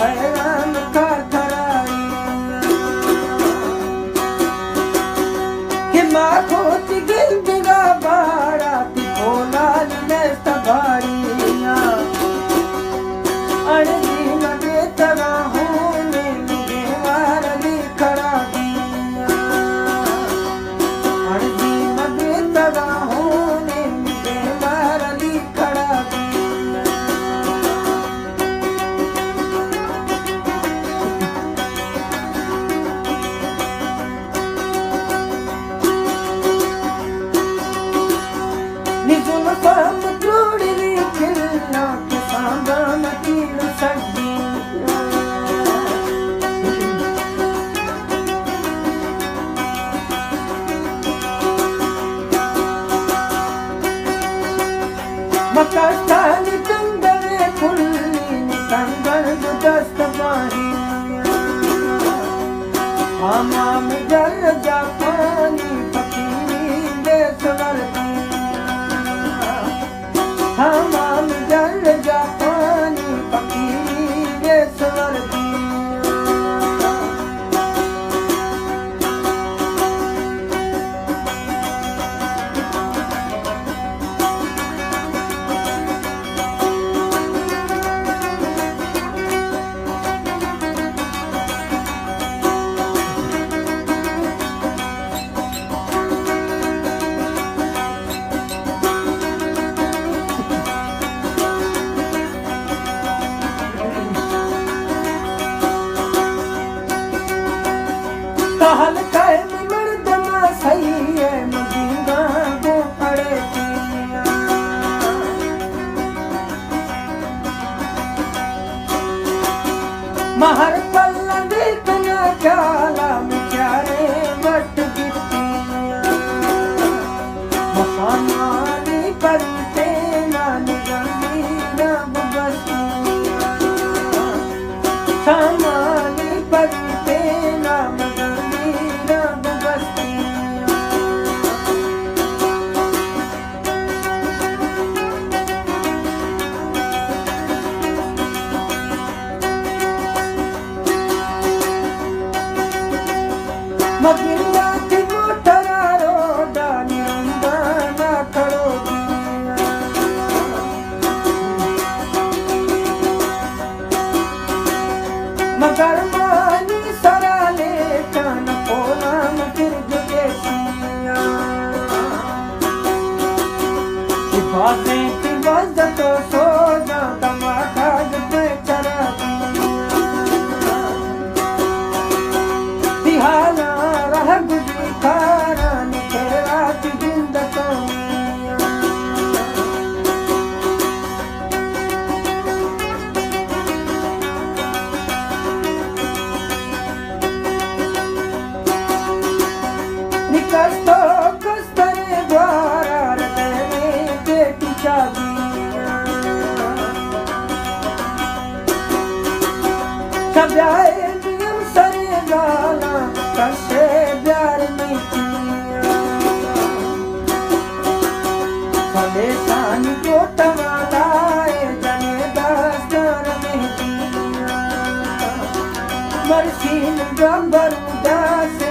हैरान का थराई कि माँ खोती गिंदगा बाड़ा ती भोला ने तबाड़िया अड़दी मगे तरा होने मुझे वारली खड़ा दिया अड़दी मगे तरा होने मुझे वारली खड़ा दिया निजुम फम त्रोड़ली खिलना के सांबा मकील सड्डी मकास्तानी कंदरे खुल्ली कंदर दस्त बारी हमाम जल जापानी फकीरी देशवर हमाम जल जापानी फकीरी देशवर कहल कह मर्दमा सही है मदीना को पड़े दिया महर पल्ला देखना चाला बेचारे बट गिट्टिया मकानी करते ना निगमी ना बस्तिया सामानी करते ना मगिला की मोटरा रोडा निरंदा ना खड़ो दिया मगर मानी सरा ले कान पोला फिर जुगे सिया कि बातें की वजह तो सो जा तमाखा पे चरा दिहाना गुजरी खारा निखेरा की जिंदगी निकस्तो कस्तरे द्वारा रटने बेटी चाबिया सब आए नियम सरे गाला कसे प्यार नहीं किया फलेसानी को तवालाए जने दास्तार नहीं दिया मरसीन गंबरू दास